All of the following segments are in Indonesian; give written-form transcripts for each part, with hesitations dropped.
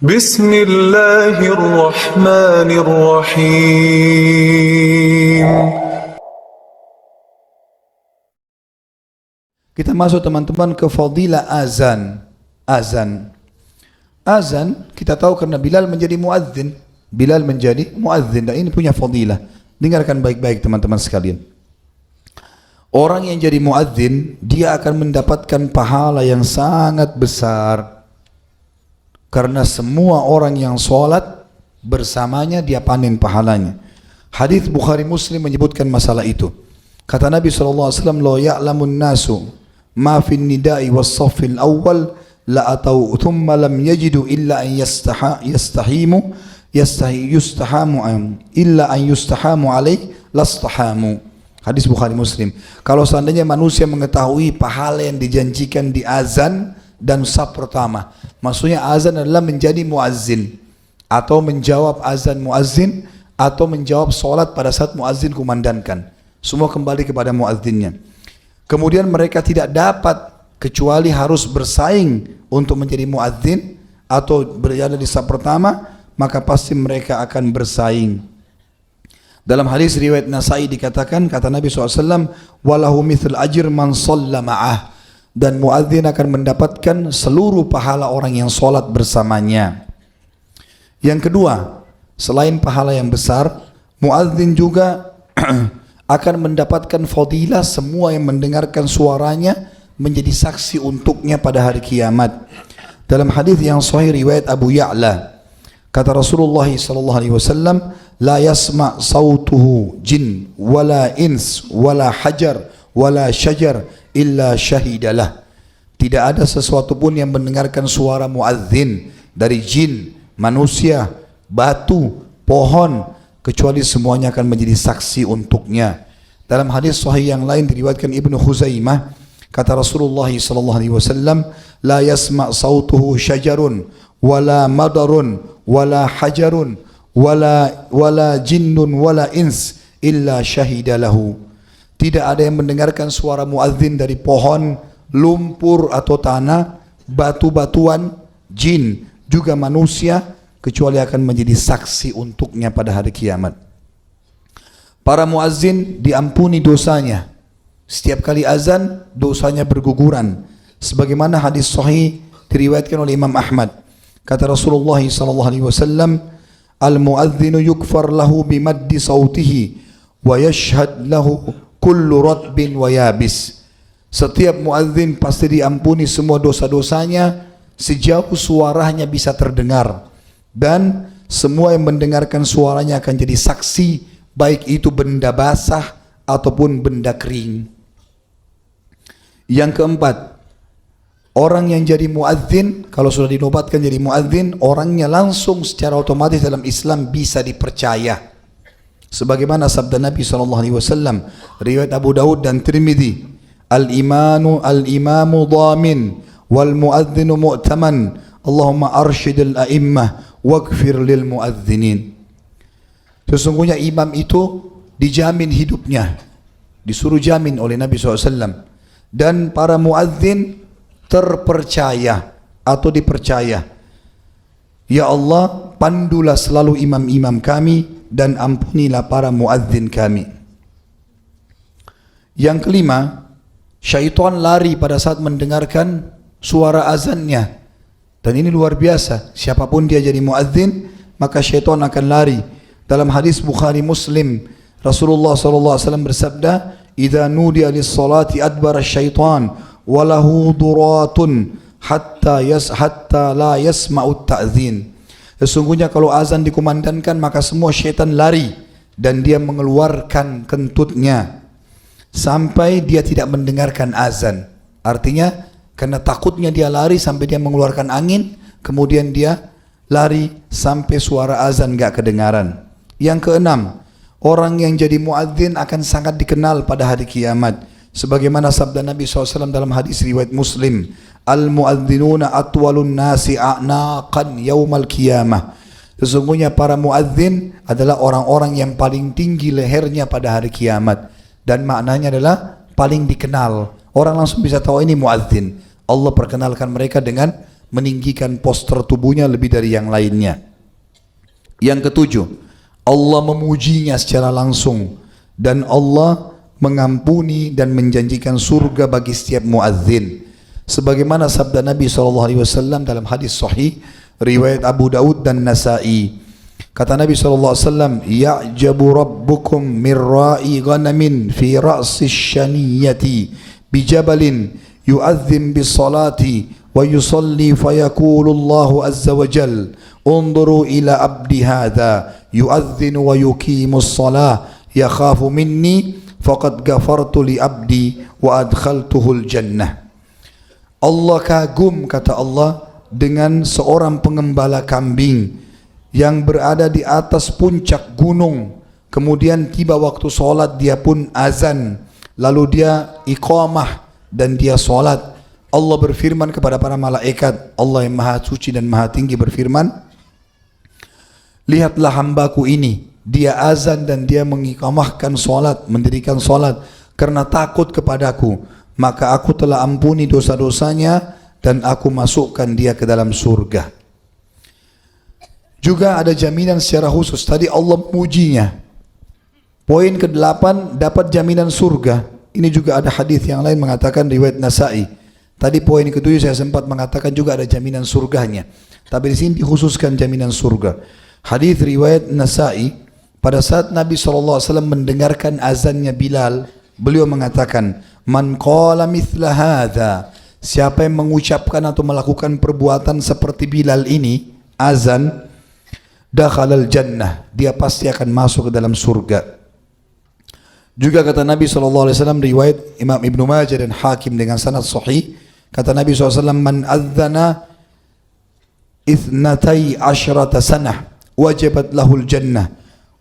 بسم الله الرحمن الرحيم. Kita masuk teman-teman ke fadilah azan. Azan kita tahu karena Bilal menjadi muadzin. Dan ini punya fadilah. Dengarkan baik-baik teman-teman sekalian. Orang yang jadi muadzin, dia akan mendapatkan pahala yang sangat besar. Karena semua orang yang sholat bersamanya dia panen pahalanya. Hadis Bukhari Muslim menyebutkan masalah itu. Kata Nabi SAW, "Lo ya'lamun nasu ma fin nida'i was saffil awal la atau thumma lam yajidu illa an yustahamu alaih lastahamu." Hadis Bukhari Muslim. Kalau seandainya manusia mengetahui pahala yang dijanjikan di azan dan saf pertama, maksudnya azan adalah menjadi muazzin atau menjawab azan muazzin atau menjawab solat pada saat muazzin kumandangkan. Semua kembali kepada muazzinnya. Kemudian mereka tidak dapat kecuali harus bersaing untuk menjadi muazzin atau berada di saf pertama, maka pasti mereka akan bersaing. Dalam hadis riwayat Nasai dikatakan, kata Nabi SAW, "Walahu mithl ajr man shalla ma'ah." Dan muadzin akan mendapatkan seluruh pahala orang yang sholat bersamanya. Yang kedua, selain pahala yang besar, muadzin juga akan mendapatkan fadilah semua yang mendengarkan suaranya menjadi saksi untuknya pada hari kiamat. Dalam hadis yang sahih riwayat Abu Ya'la, kata Rasulullah SAW, "La yasma' sautuhu jin wala ins wala hajar wala syajar illa syahidalah." Tidak ada sesuatu pun yang mendengarkan suara muadzin dari jin, manusia, batu, pohon, kecuali semuanya akan menjadi saksi untuknya. Dalam hadis sahih yang lain diriwayatkan Ibnu Khuzaimah, kata Rasulullah SAW, "La yasma' sautuhu syajarun wala madarun wala hajarun wala jinnun wala ins illa syahidalahu." Tidak ada yang mendengarkan suara muadzin dari pohon, lumpur atau tanah, batu-batuan, jin, juga manusia, kecuali akan menjadi saksi untuknya pada hari kiamat. Para muadzin diampuni dosanya. Setiap kali azan, dosanya berguguran. Sebagaimana hadis sahih diriwayatkan oleh Imam Ahmad. Kata Rasulullah SAW, "Al-muadzinu yukfar lahu bimaddi sautihi wa yashhad lahu kullu ratbin wa yabis." Setiap muadzin pasti diampuni semua dosa-dosanya sejauh suaranya bisa terdengar, dan semua yang mendengarkan suaranya akan jadi saksi, baik itu benda basah ataupun benda kering. Yang keempat, orang yang jadi muadzin, kalau sudah dinobatkan jadi muadzin, orangnya langsung secara otomatis dalam Islam bisa dipercaya. Sebagaimana sabda Nabi SAW, riwayat Abu Daud dan Tirmidzi, "Al-imamu dhamin wal muadzinu mu'taman. Allahumma arshidil a'immah waghfir lil muadzinin." Sesungguhnya imam itu dijamin hidupnya, disuruh jamin oleh Nabi SAW, dan para muadzin terpercaya atau dipercaya. Ya Allah, pandulah selalu imam-imam kami dan ampunilah para muadzin kami. Yang kelima, syaitan lari pada saat mendengarkan suara azannya. Dan ini luar biasa, siapapun dia jadi muadzin, maka syaitan akan lari. Dalam hadis Bukhari Muslim, Rasulullah SAW bersabda, "Idza nudiya lis-salati adbara syaitan walahu duratun hatta la yasma'u ta'zin." Sesungguhnya kalau azan dikumandangkan, maka semua syaitan lari dan dia mengeluarkan kentutnya sampai dia tidak mendengarkan azan. Artinya karena takutnya dia lari sampai dia mengeluarkan angin, kemudian dia lari sampai suara azan gak kedengaran. Yang keenam, orang yang jadi muadzin akan sangat dikenal pada hari kiamat. Sebagaimana sabda Nabi SAW dalam hadis riwayat Muslim, "Al-muadzinuna atwalun nasi a'naqan yaumal qiyamah." Sesungguhnya para muadzin adalah orang-orang yang paling tinggi lehernya pada hari kiamat. Dan maknanya adalah paling dikenal. Orang langsung bisa tahu ini muadzin. Allah perkenalkan mereka dengan meninggikan postur tubuhnya lebih dari yang lainnya. Yang ketujuh, Allah memujinya secara langsung dan Allah mengampuni dan menjanjikan surga bagi setiap muadzin. Sebagaimana sabda Nabi SAW dalam hadis sahih riwayat Abu Daud dan Nasa'i. Kata Nabi SAW, "Ya'jabu rabbukum min ra'i ghanamin fi ra'si syaniyati bijabalin yu'adzim bis salati wa yusalli fayaqulu Allahu azza wa jal unzuru ila abdi hadha yu'adzinu wa yuqimus salah yakhafu minni faqad ghafartu li abdi wa adkhaltuhul jannah." Allah kagum, kata Allah, dengan seorang pengembala kambing yang berada di atas puncak gunung, kemudian tiba waktu solat dia pun azan, lalu dia iqamah dan dia solat. Allah berfirman kepada para malaikat, Allah yang maha suci dan maha tinggi berfirman, lihatlah hambaku ini, dia azan dan dia mengiqamahkan solat, mendirikan solat karena takut kepadaku, maka aku telah ampuni dosa-dosanya dan aku masukkan dia ke dalam surga. Juga ada jaminan secara khusus. Tadi Allah memujinya. Poin ke-8, dapat jaminan surga. Ini juga ada hadis yang lain mengatakan riwayat Nasa'i. Tadi poin ke-7 saya sempat mengatakan juga ada jaminan surganya. Tapi di sini dikhususkan jaminan surga. Hadis riwayat Nasa'i, pada saat Nabi SAW mendengarkan azannya Bilal, beliau mengatakan, "Man qala mithla hadha." Siapa yang mengucapkan atau melakukan perbuatan seperti Bilal ini, azan, dakhalal jannah, dia pasti akan masuk ke dalam surga. Juga kata Nabi SAW, riwayat Imam Ibn Majah dan Hakim dengan sanad sahih, kata Nabi SAW, man adzana ithnatai asyrata sanah wajabat lahul jannah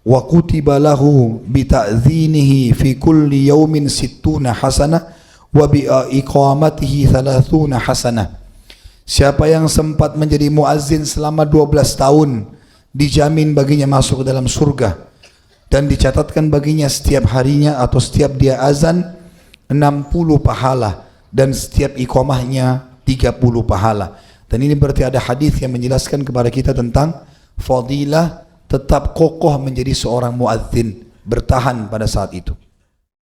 wa kutiba lahu bita'zinihi fi kulli yawmin sittuna hasanah wa bi iqamatihi thalathuna hasanah. Siapa yang sempat menjadi muazzin selama 12 tahun, dijamin baginya masuk ke dalam surga dan dicatatkan baginya setiap harinya atau setiap dia azan 60 pahala dan setiap iqamahnya 30 pahala. Dan ini berarti ada hadis yang menjelaskan kepada kita tentang fadilah tetap kokoh menjadi seorang muadzin, bertahan pada saat itu.